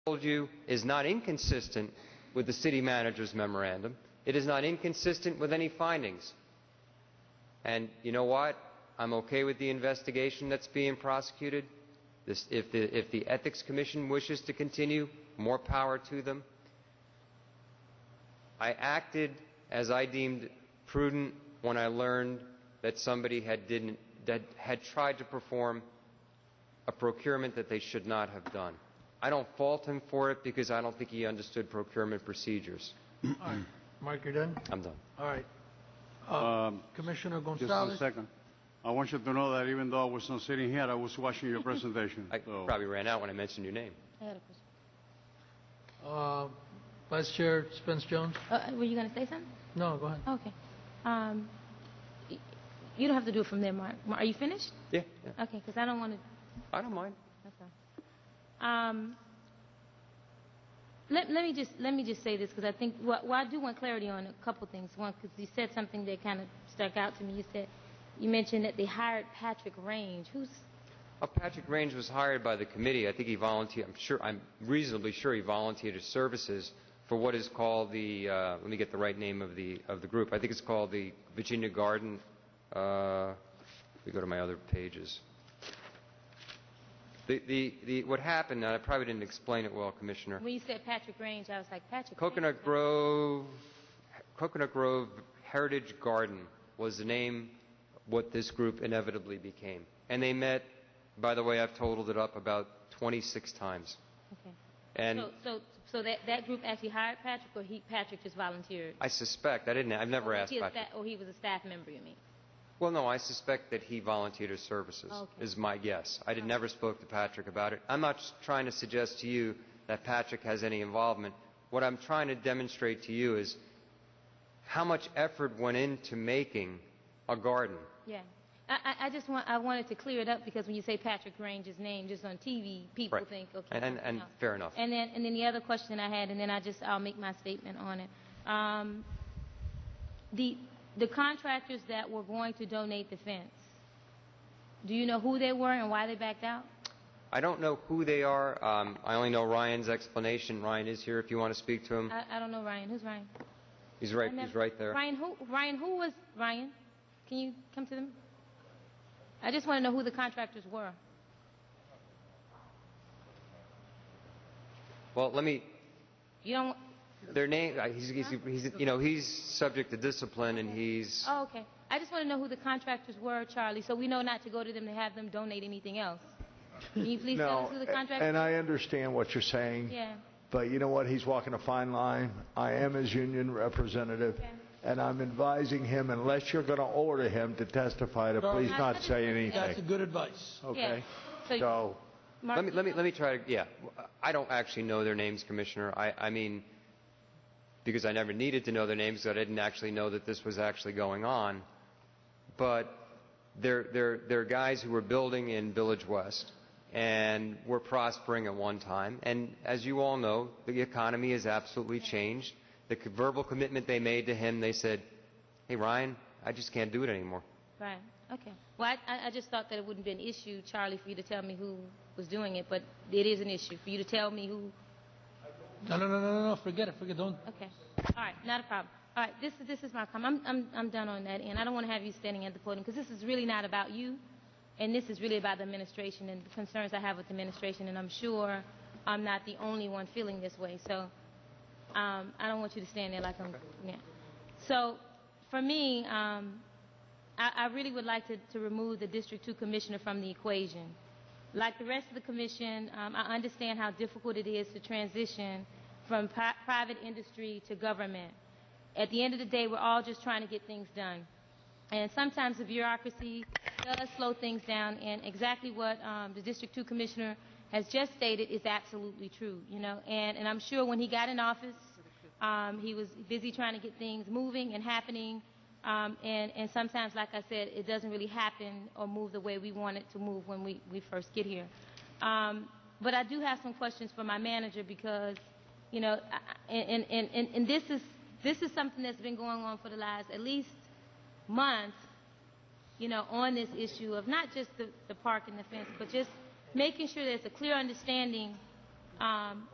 told you is not inconsistent with the city manager's memorandum. It is not inconsistent with any findings. And you know what? I'm okay with the investigation that's being prosecuted. If the Ethics Commission wishes to continue, more power to them. I acted as I deemed prudent when I learned that somebody had tried to perform a procurement that they should not have done. I don't fault him for it because I don't think he understood procurement procedures. All right. Mark, you're done? I'm done. All right. Commissioner Gonzalez? Just a second. I want you to know that even though I was not sitting here, I was watching your presentation. I probably ran out when I mentioned your name. I had a question. Vice Chair Spence Jones? Were you going to say something? No, go ahead. Okay. You don't have to do it from there, Mark. Are you finished? Yeah. Okay, because I don't want to... I don't mind. That's all. Let me just say this, because I think I do want clarity on a couple things. One, because you said something that kind of stuck out to me. You mentioned that they hired Patrick Range. Patrick Range was hired by the committee. I think he volunteered. I'm reasonably sure he volunteered his services for what is called the. Let me get the right name of the group. I think it's called the Virginia Garden. Let me go to my other pages. What happened, and I probably didn't explain it well, Commissioner. When you said Patrick Range, I was like, Patrick Coconut Range. Coconut Grove Heritage Garden was the name what this group inevitably became. And they met, by the way, I've totaled it up, about 26 times. Okay. And so that group actually hired Patrick, or Patrick just volunteered? I suspect. I've never asked Patrick. Or he was a staff member, you mean? Well, no, I suspect that he volunteered his services, is my guess. I never spoke to Patrick about it. I'm not trying to suggest to you that Patrick has any involvement. What I'm trying to demonstrate to you is how much effort went into making a garden. Yeah. I wanted to clear it up, because when you say Patrick Range's name just on TV, people think, okay. And fair enough. And then the other question I had, and then I'll make my statement on it. The contractors that were going to donate the fence, do you know who they were and why they backed out? I don't know who they are. I only know Ryan's explanation. Ryan is here if you want to speak to him. I don't know Ryan. Who's Ryan? He's right there. Ryan, who was Ryan? Can you come to them? I just want to know who the contractors were. Well, let me... You don't... Their name, he's subject to discipline, and he's... Oh, okay. I just want to know who the contractors were, Charlie, so we know not to go to them to have them donate anything else. Can you please tell us who the contractors were? And I understand what you're saying. Yeah. But you know what? He's walking a fine line. I am his union representative. Okay. And I'm advising him, unless you're going to order him to testify, to please not say anything. That's a good advice. Okay? Yeah. So Mark, let me try to... Yeah. I don't actually know their names, Commissioner. I mean... because I never needed to know their names, because I didn't actually know that this was actually going on. But they're guys who were building in Village West and were prospering at one time. And as you all know, the economy has absolutely changed. The verbal commitment they made to him, they said, hey, Ryan, I just can't do it anymore. Right. Okay. Well, I just thought that it wouldn't be an issue, Charlie, for you to tell me who was doing it, but it is an issue for you to tell me who... No. Forget it. Don't. Okay. All right. Not a problem. All right. This is my comment. I'm done on that, and I don't want to have you standing at the podium, because this is really not about you, and this is really about the administration and the concerns I have with the administration, and I'm sure I'm not the only one feeling this way. So I don't want you to stand there like I'm. Yeah. So for me, I really would like to remove the District 2 Commissioner from the equation. Like the rest of the Commission, I understand how difficult it is to transition from private industry to government. At the end of the day, we're all just trying to get things done. And sometimes the bureaucracy does slow things down, and exactly what the District 2 Commissioner has just stated is absolutely true, And I'm sure when he got in office, he was busy trying to get things moving and happening. And sometimes, like I said, it doesn't really happen or move the way we want it to move when we first get here. But I do have some questions for my manager, because, and this is something that's been going on for the last at least month, on this issue of not just the park and the fence, but just making sure there's a clear understanding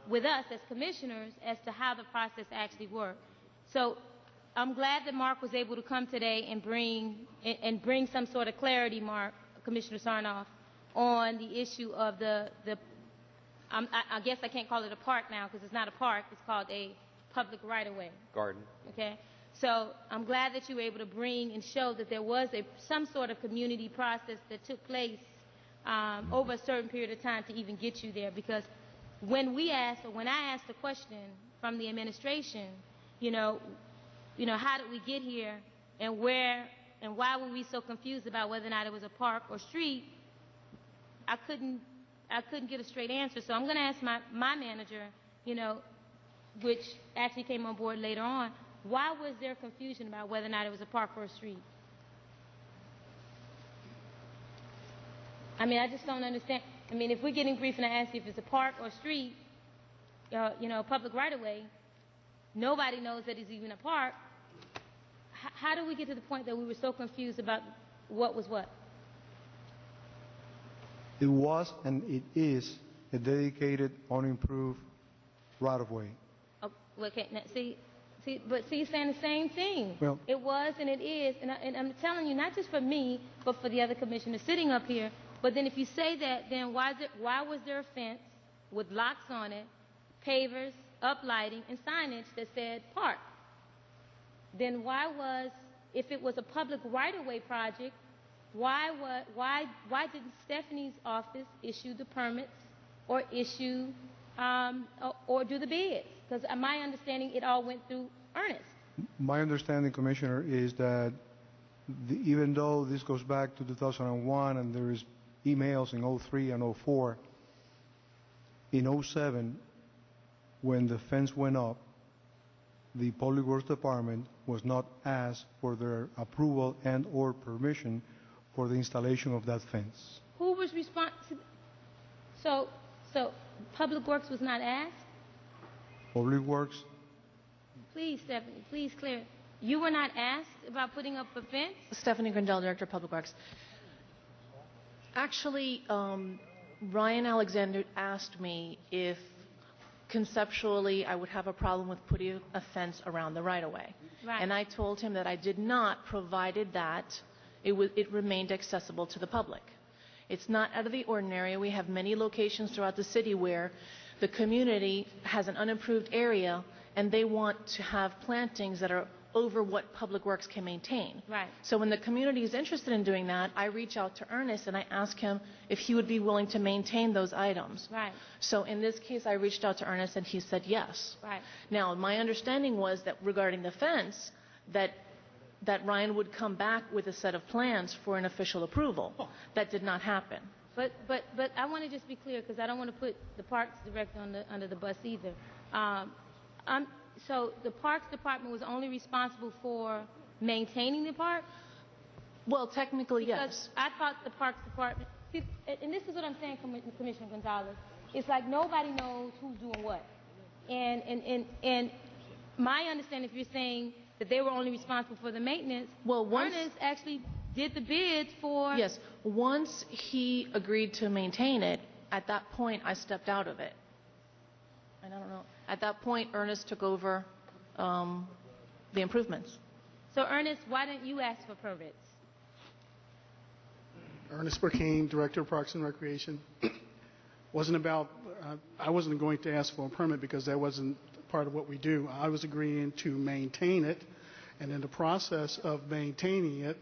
with us as commissioners as to how the process actually worked. So I'm glad that Mark was able to come today and bring some sort of clarity, Mark, Commissioner Sarnoff, on the issue of I guess I can't call it a park now because it's not a park. It's called a public right-of-way. Garden. Okay? So I'm glad that you were able to bring and show that there was some sort of community process that took place over a certain period of time to even get you there. Because when I asked the question from the administration, how did we get here and why were we so confused about whether or not it was a park or street, I couldn't get a straight answer. So I'm going to ask my manager, which actually came on board later on, why was there confusion about whether or not it was a park or a street? I mean, I just don't understand. I mean, if we're getting brief and I ask you if it's a park or street, public right-of-way, nobody knows that it's even a park. How do we get to the point that we were so confused about what was what? It was and it is a dedicated, unimproved right-of-way. Oh, okay, now, see, you're saying the same thing. Well, it was and it is, and I'm telling you, not just for me, but for the other commissioners sitting up here. But then if you say that, then why was there a fence with locks on it, pavers, uplighting, and signage that said park? Then if it was a public right-of-way project, why didn't Stephanie's office issue the permits or issue or do the bids? Because my understanding, it all went through Ernest. my understanding, Commissioner, is that even though this goes back to 2001 and there is emails in 03 and 04, in 07, when the fence went up, the Public Works Department was not asked for their approval and or permission for the installation of that fence. Who was responsible? So Public Works was not asked? Public Works, Please, Stephanie, please clear it. You were not asked about putting up a fence? Stephanie Grindel, Director of Public Works. Actually, Ryan Alexander asked me if conceptually I would have a problem with putting a fence around the right-of-way. Right. And I told him that I did not, provided that it remained accessible to the public. It's not out of the ordinary. We have many locations throughout the city where the community has an unimproved area and they want to have plantings that are over what Public Works can maintain. Right. So when the community is interested in doing that, I reach out to Ernest and I ask him if he would be willing to maintain those items. Right. So in this case, I reached out to Ernest and he said yes. Right. Now, my understanding was that regarding the fence, that Ryan would come back with a set of plans for an official approval. That did not happen. But I want to just be clear because I don't want to put the Parks Director under the bus either. So the Parks Department was only responsible for maintaining the park? Well, technically, Because yes. I thought the Parks Department, and this is what I'm saying, Commissioner Gonzalez, it's like nobody knows who's doing what. And my understanding, if you're saying that they were only responsible for the maintenance, Well, Ernest actually did the bids for... Yes. Once he agreed to maintain it, at that point, I stepped out of it. And I don't know. At that point, Ernest took over the improvements. So, Ernest, why didn't you ask for permits? Ernest Burkane, Director of Parks and Recreation. Wasn't about, I wasn't going to ask for a permit because that wasn't part of what we do. I was agreeing to maintain it, and in the process of maintaining it,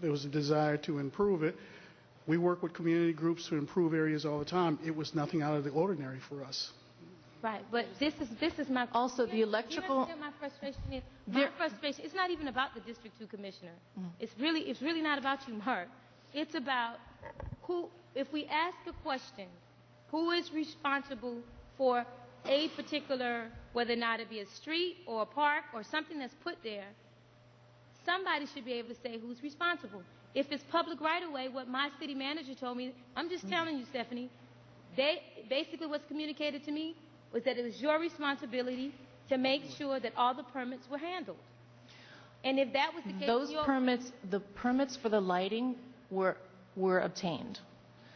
there was a desire to improve it. We work with community groups to improve areas all the time. It was nothing out of the ordinary for us. Right, but this is my... Also, the electrical... You understand my frustration is? My frustration, it's not even about the District 2 Commissioner. It's really not about you, Mark. It's about who, if we ask a question, who is responsible for a particular, whether or not it be a street or a park or something that's put there, somebody should be able to say who's responsible. If it's public right-of-way, what my city manager told me, I'm just telling you, Stephanie, basically what's communicated to me was that it was your responsibility to make sure that all the permits were handled. And if that was the case... The permits for the lighting were obtained.